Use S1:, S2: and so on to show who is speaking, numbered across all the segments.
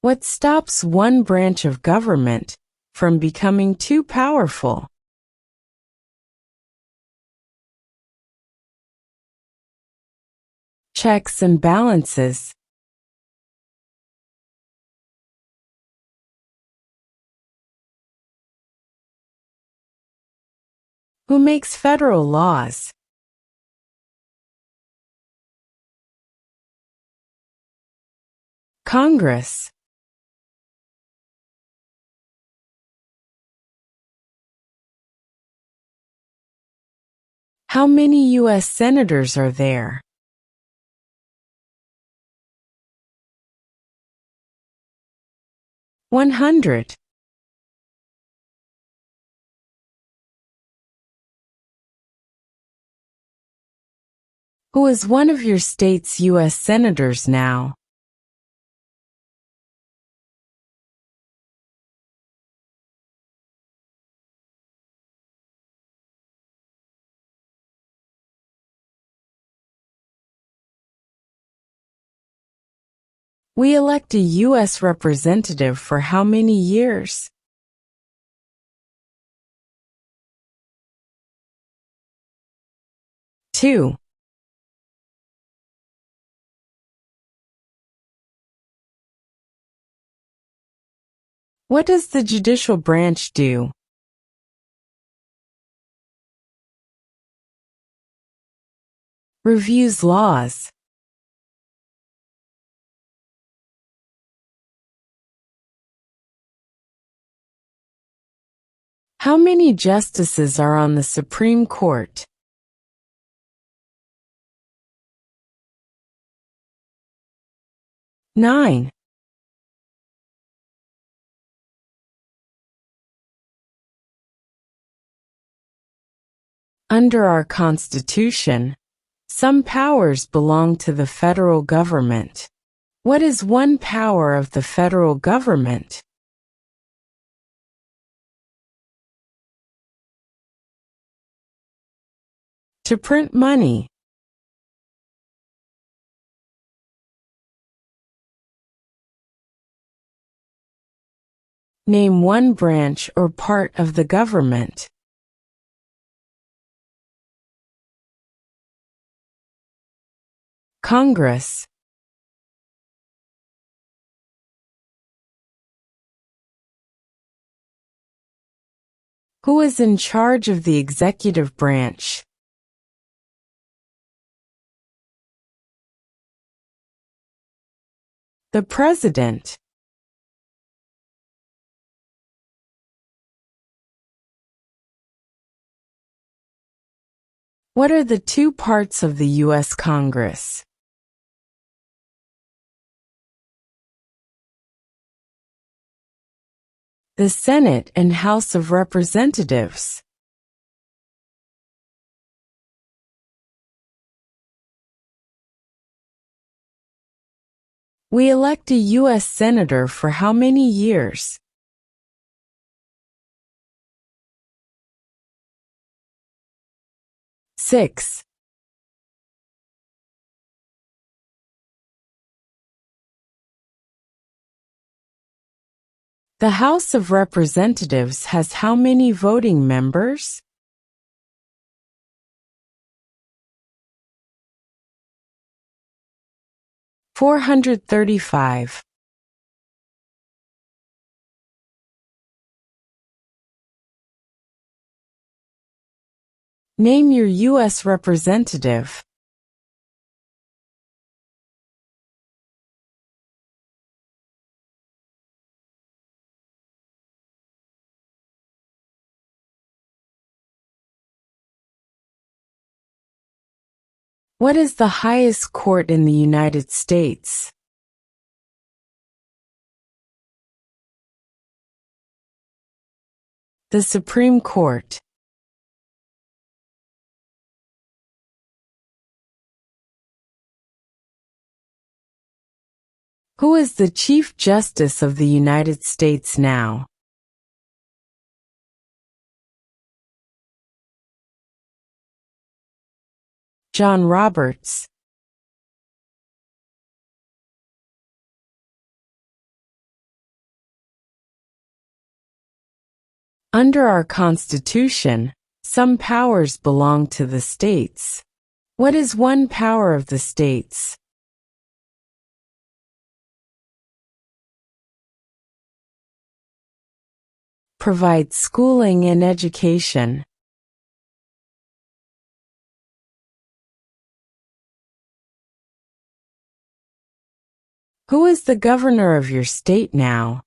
S1: What stops one branch of government from becoming too powerful? Checks and balances. Who makes federal laws? Congress. How many U.S. senators are there? 100. Who is one of your state's U.S. senators now? We elect a U.S. representative for how many years? 2. What does the judicial branch do? Reviews laws. How many justices are on the Supreme Court? 9. Under our Constitution, some powers belong to the federal government. What is one power of the federal government? To print money. Name one branch or part of the government. Congress. Who is in charge of the executive branch? The President. What are the two parts of the U.S. Congress? The Senate and House of Representatives. We elect a U.S. Senator for how many years? 6. The House of Representatives has how many voting members? 435. Name your U.S. representative. What is the highest court in the United States? The Supreme Court. Who is the Chief Justice of the United States now? John Roberts. Under our Constitution, some powers belong to the states. What is one power of the states? Provide schooling and education. Who is the governor of your state now?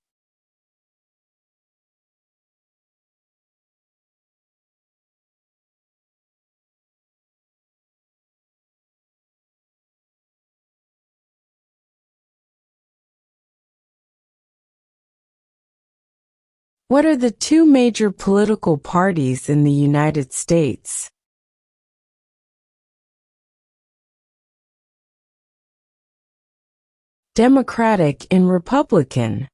S1: What are the two major political parties in the United States? Democratic and Republican.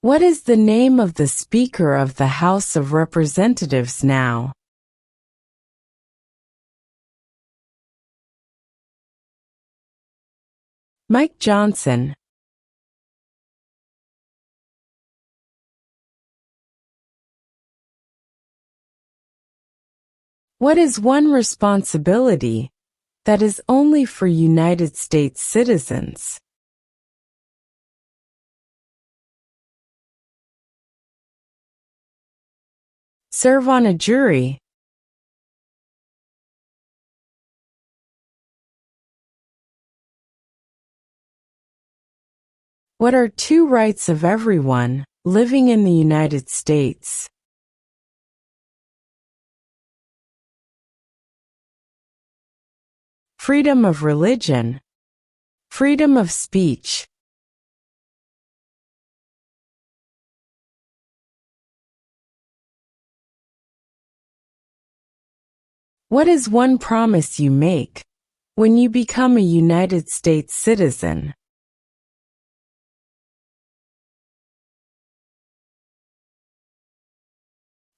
S1: What is the name of the Speaker of the House of Representatives now? Mike Johnson. What is one responsibility that is only for United States citizens? Serve on a jury. What are two rights of everyone living in the United States? Freedom of religion. Freedom of speech. What is one promise you make when you become a United States citizen?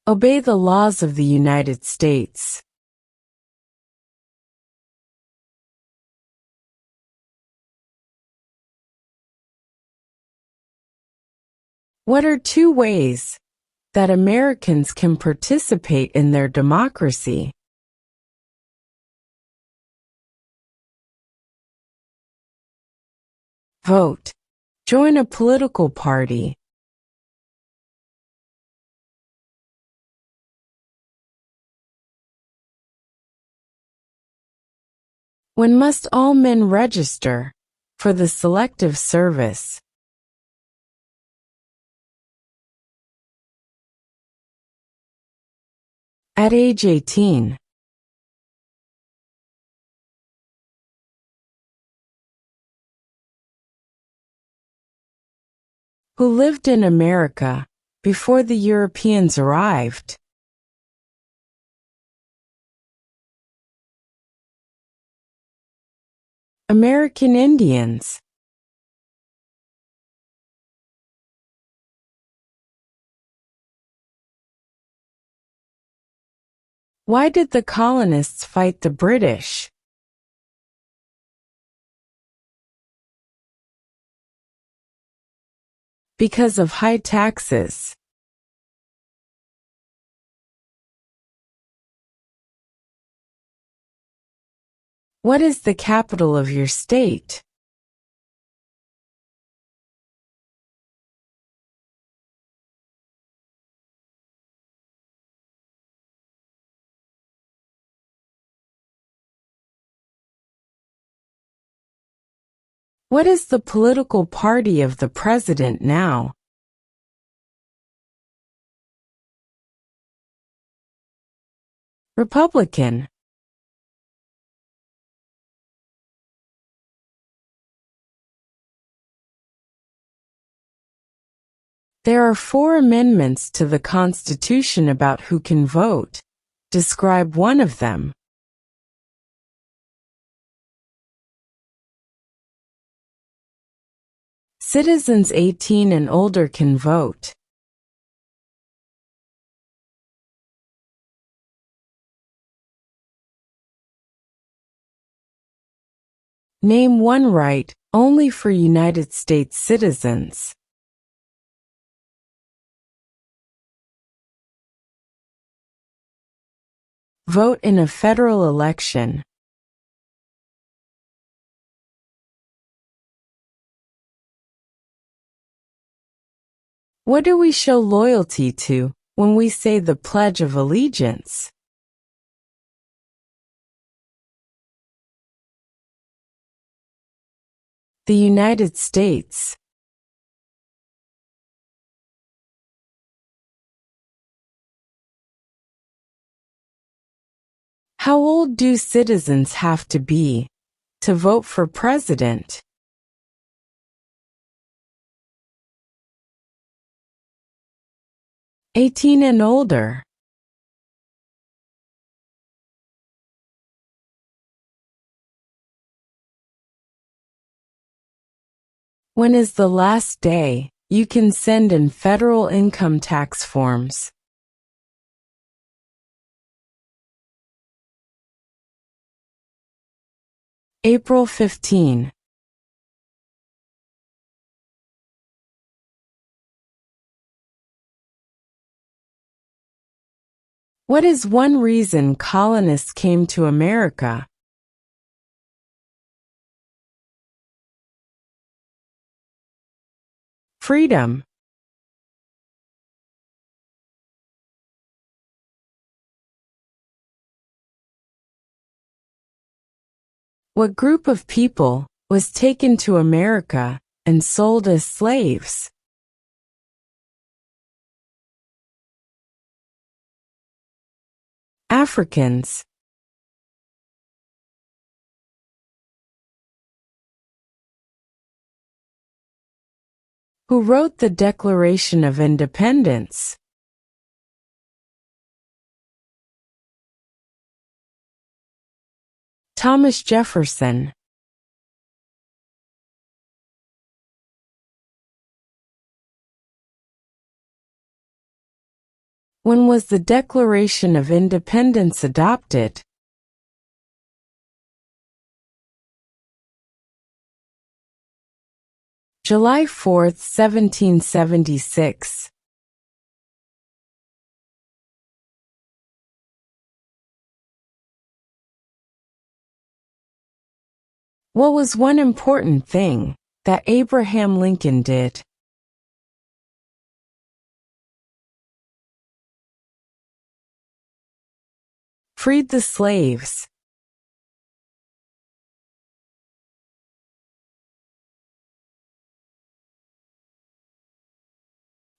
S1: Obey the laws of the United States. What are two ways that Americans can participate in their democracy? Vote. Join a political party. When must all men register for the Selective Service? At age 18. Who lived in America before the Europeans arrived? American Indians. Why did the colonists fight the British? Because of high taxes. What is the capital of your state? What is the political party of the president now? Republican. There are 4 amendments to the Constitution about who can vote. Describe one of them. Citizens 18 and older can vote. Name one right only for United States citizens. Vote in a federal election. What do we show loyalty to when we say the Pledge of Allegiance? The United States. How old do citizens have to be to vote for president? 18 and older. When is the last day you can send in federal income tax forms? April 15. What is one reason colonists came to America? Freedom. What group of people was taken to America and sold as slaves? Africans. Who wrote the Declaration of Independence? Thomas Jefferson. When was the Declaration of Independence adopted? July 4, 1776. What was one important thing that Abraham Lincoln did? Freed the slaves.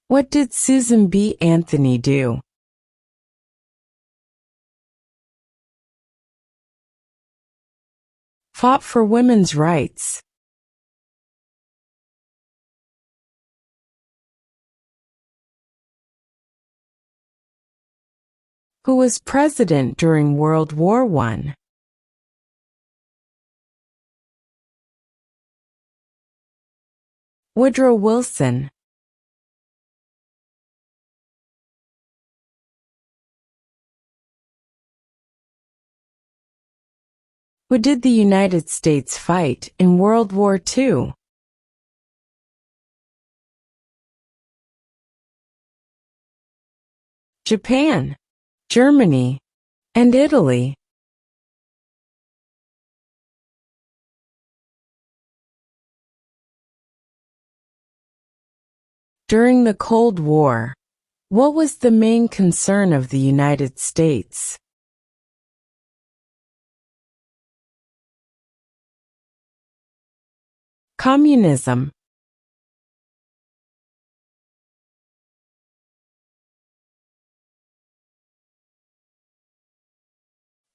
S1: What did Susan B. Anthony do? Fought for women's rights. Who was president during World War I? Woodrow Wilson. Who did the United States fight in World War II? Japan, Germany, and Italy. During the Cold War, what was the main concern of the United States? Communism.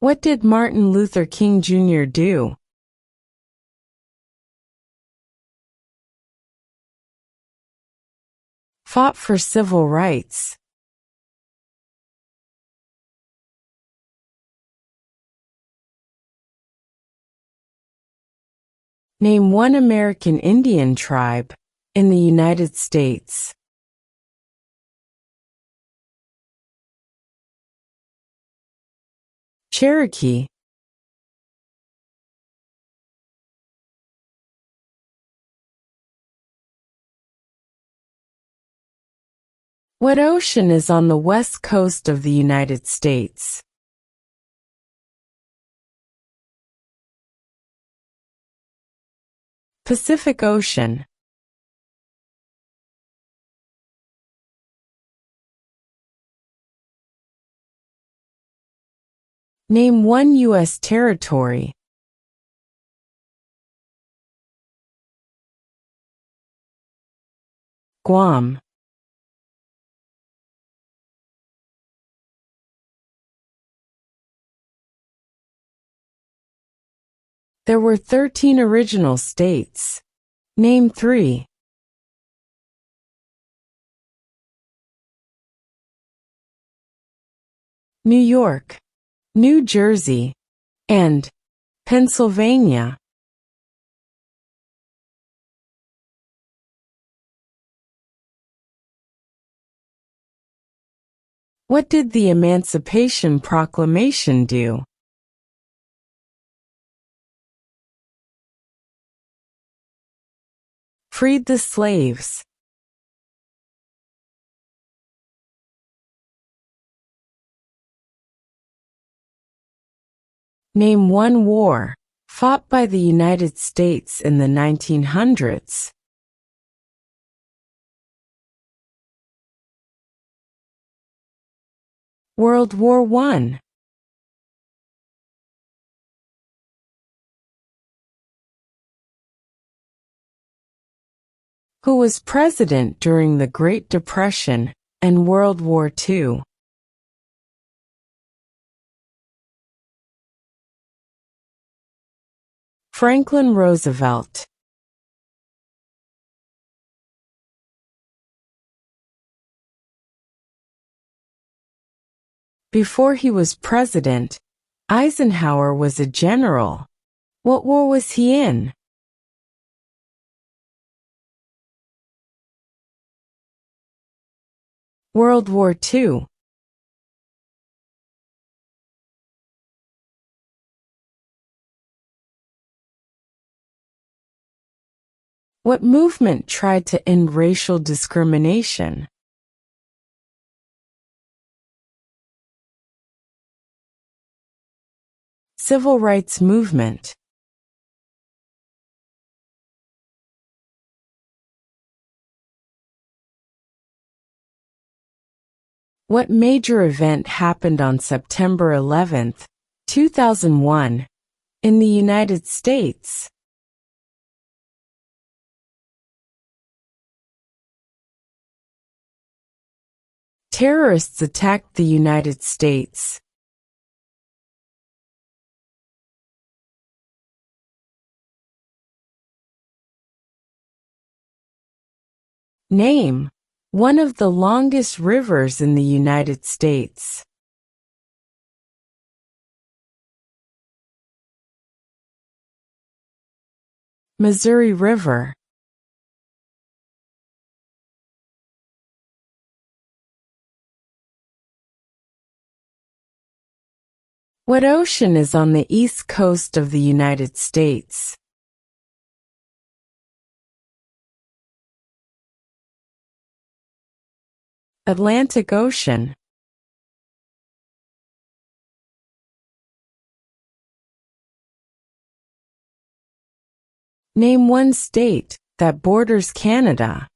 S1: What did Martin Luther King Jr. do? Fought for civil rights. Name one American Indian tribe in the United States. Cherokee. What ocean is on the west coast of the United States? Pacific Ocean. Name one U.S. territory. Guam. There were 13 original states. Name 3. New York, New Jersey, and Pennsylvania. What did the Emancipation Proclamation do? Freed the slaves. Name one war fought by the United States in the 1900s. World War I. Who was president during the Great Depression and World War II? Franklin Roosevelt. Before he was president, Eisenhower was a general. What war was he in? World War II. What movement tried to end racial discrimination? Civil rights movement. What major event happened on September 11, 2001, in the United States? Terrorists attacked the United States. Name one of the longest rivers in the United States. Missouri River. What ocean is on the east coast of the United States? Atlantic Ocean. Name one state that borders Canada.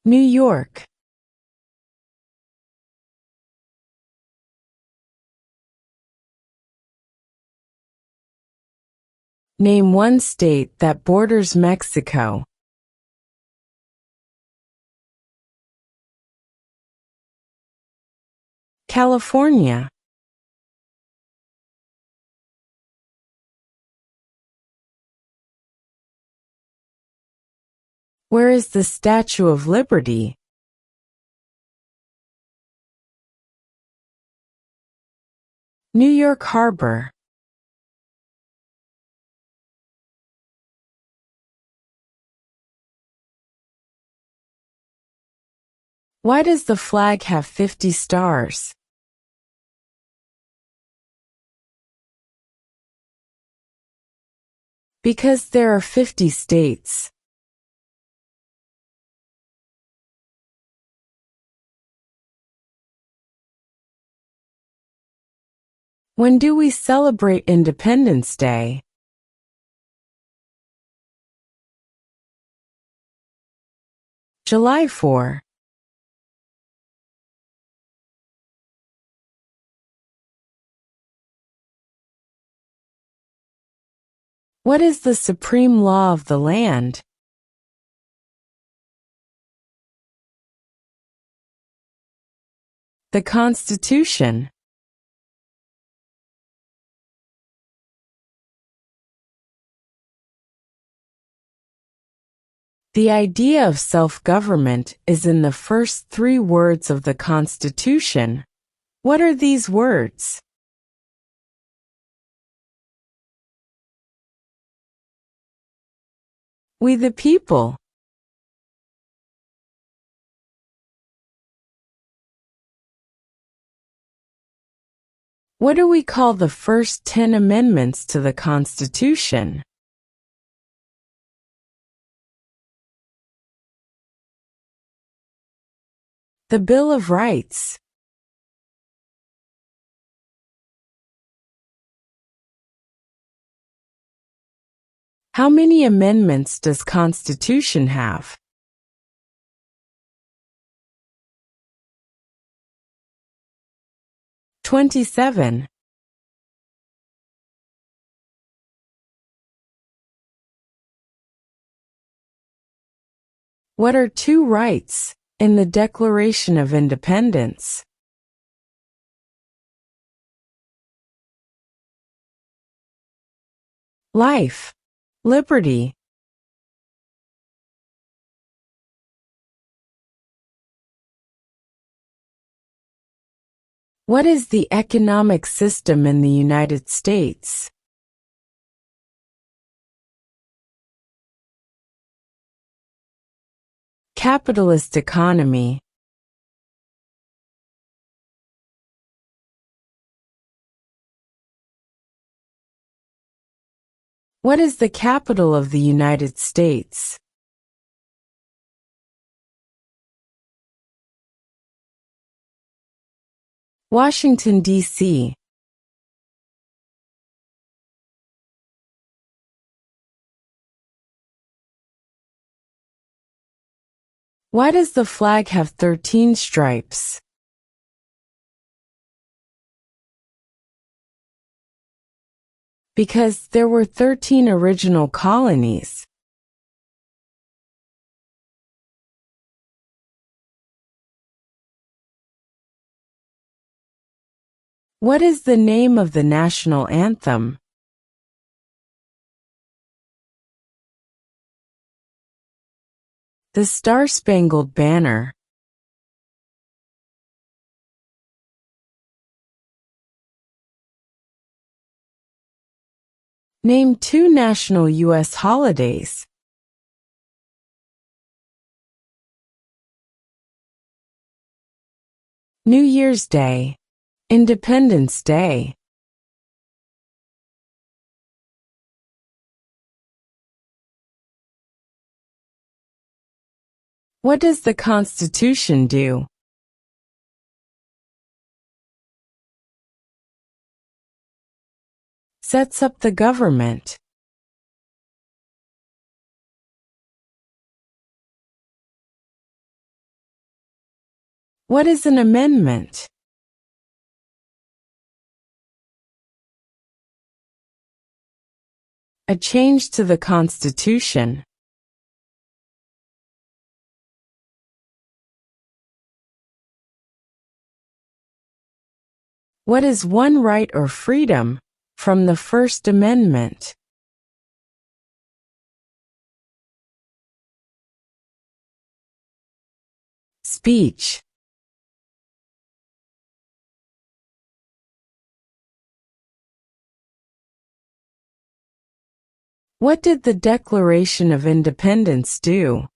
S1: New York. Name one state that borders Mexico. California. Where is the Statue of Liberty? New York Harbor. Why does the flag have 50 stars? Because there are 50 states. When do we celebrate Independence Day? July 4. What is the supreme law of the land? The Constitution. The idea of self-government is in the first 3 words of the Constitution. What are these words? We the people. What do we call the first 10 amendments to the Constitution? The Bill of Rights. How many amendments does Constitution have? "27. What are 2 rights in the Declaration of Independence? Life, liberty. What is the economic system in the United States? Capitalist economy. What is the capital of the United States? Washington, D.C. Why does the flag have 13 stripes? Because there were 13 original colonies. What is the name of the national anthem? The Star-Spangled Banner. Name 2 national U.S. holidays. New Year's Day. Independence Day. What does the Constitution do? Sets up the government. What is an amendment? A change to the Constitution. What is one right or freedom from the First Amendment? Speech. What did the Declaration of Independence do?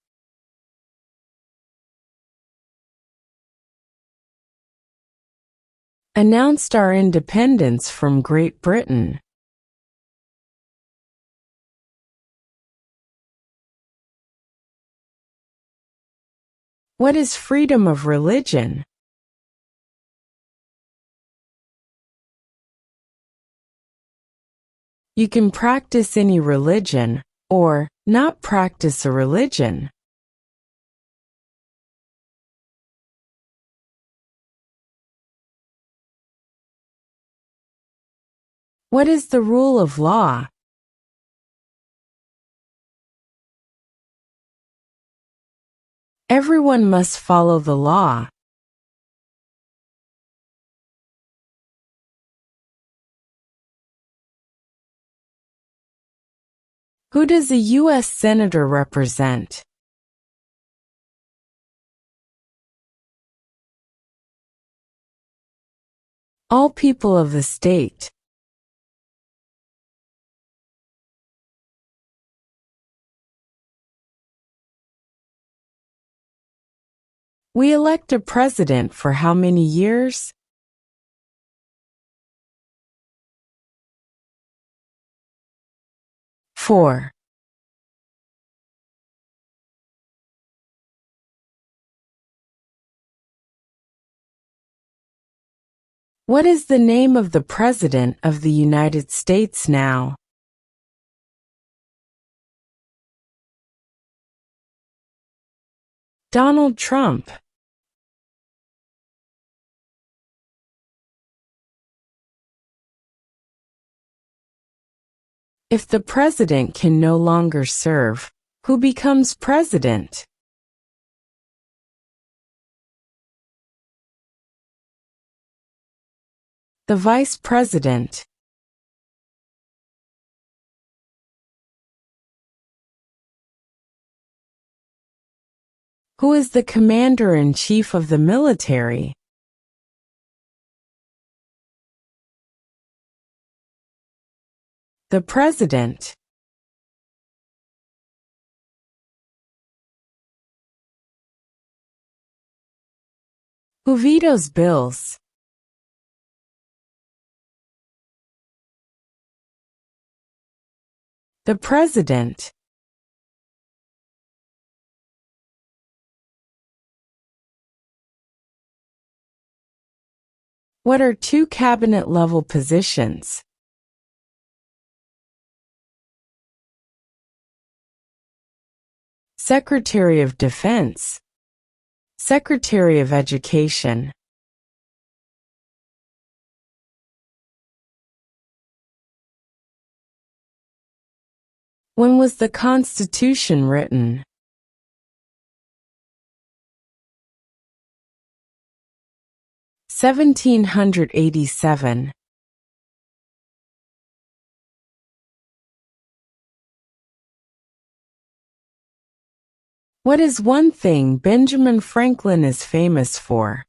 S1: Announced our independence from Great Britain. What is freedom of religion? You can practice any religion, or not practice a religion. What is the rule of law? Everyone must follow the law. Who does a U.S. Senator represent? All people of the state. We elect a president for how many years? 4. What is the name of the President of the United States now? Donald Trump. If the president can no longer serve, who becomes president? The vice president. Who is the commander-in-chief of the military? The president. Who vetoes bills? The president. What are two cabinet-level positions? Secretary of Defense. Secretary of Education. When was the Constitution written? 1787. What is one thing Benjamin Franklin is famous for?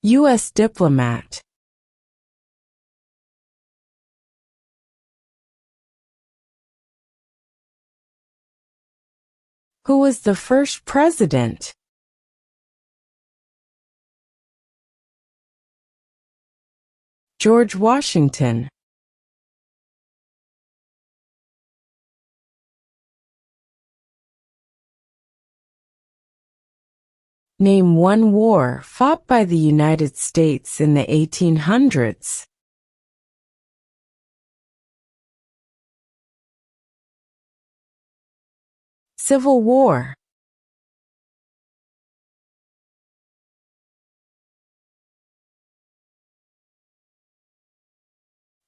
S1: U.S. diplomat. Who was the first president? George Washington. Name one war fought by the United States in the 1800s. Civil War.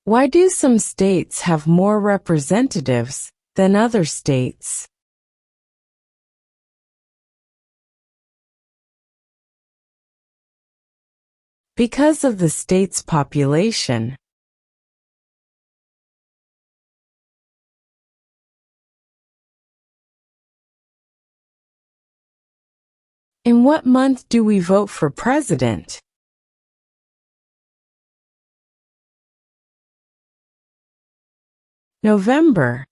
S1: Why do some states have more representatives than other states? Because of the state's population. In what month do we vote for president? November.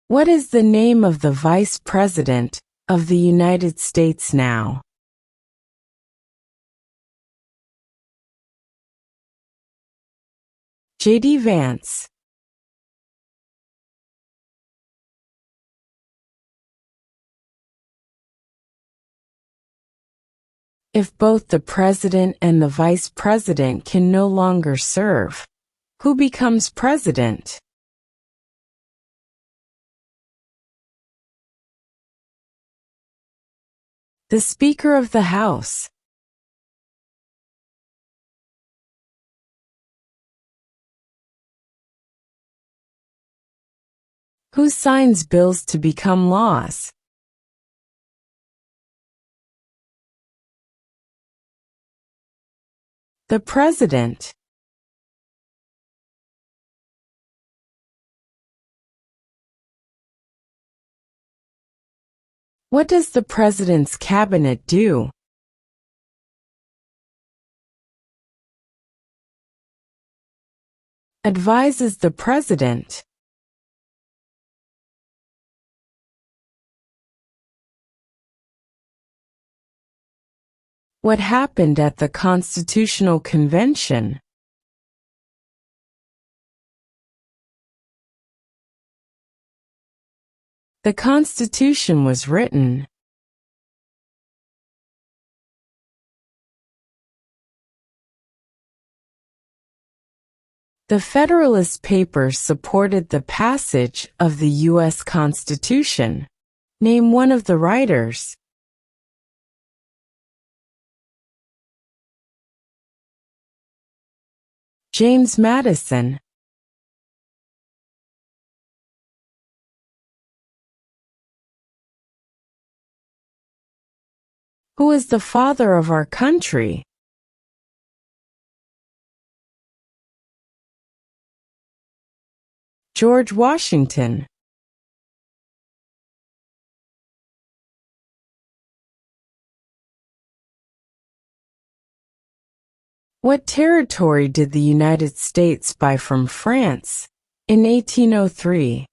S1: What is the name of the Vice President of the United States now? J.D. Vance. If both the president and the vice president can no longer serve, who becomes president? The Speaker of the House. Who signs bills to become laws? The President. What does the President's cabinet do? Advises the President. What happened at the Constitutional Convention? The Constitution was written. The Federalist Papers supported the passage of the U.S. Constitution. Name one of the writers. James Madison. Who is the father of our country? George Washington. What territory did the United States buy from France in 1803?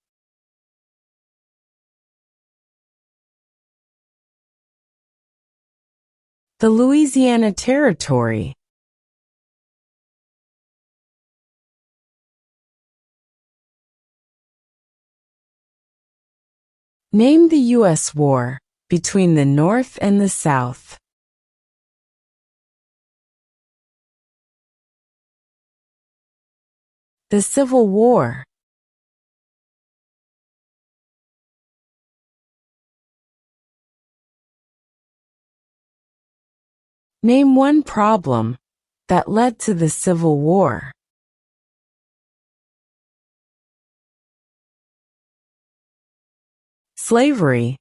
S1: The Louisiana Territory. Name the U.S. war between the North and the South. The Civil War. Name one problem that led to the Civil War. Slavery.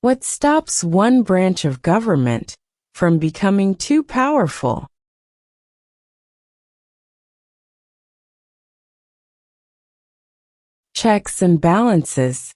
S1: What stops one branch of government from becoming too powerful? Checks and balances.